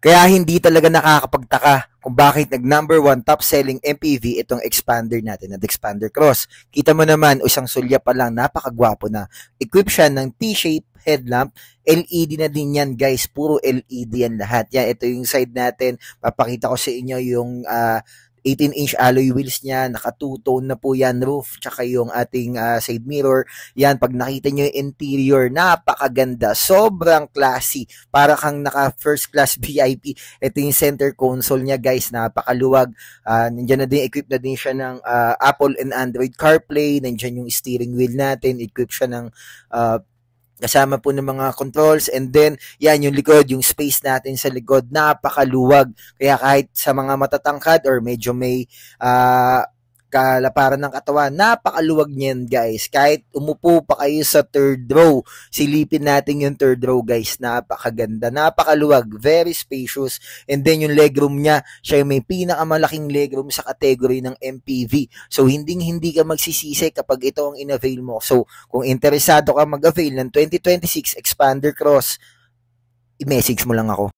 Kaya hindi talaga nakakapagtaka kung bakit nag-number 1 top-selling MPV itong expander natin, na Expander Cross. Kita mo naman, isang sulya pa lang, napakagwapo na. Equip siya ng T-shape headlamp, LED na din yan guys, puro LED yan lahat. Yan, ito yung side natin, papakita ko sa inyo yung 18-inch alloy wheels niya, naka two-tone na po yan roof, tsaka yung ating side mirror. Yan, pag nakita nyo yung interior, napakaganda, sobrang classy, para kang naka first class VIP. Ito yung center console niya guys, napakaluwag. Nandiyan na din, equipped na din siya ng Apple and Android CarPlay, nandiyan yung steering wheel natin, equipped siya ng kasama po ng mga controls, and then yan yung likod, yung space natin sa likod, napakaluwag, kaya kahit sa mga matatangkad or medyo may kalaparan ng katawan, napakaluwag niyan guys. Kahit umupo pa kayo sa third row, silipin natin yung third row guys, napakaganda, napakaluwag, very spacious, and then yung legroom niya, siya yung may pinakamalaking legroom sa category ng MPV. So hindi ka magsisisi kapag ito ang in-avail mo. So kung interesado ka mag-avail ng 2026 Expander Cross, i-message mo lang ako.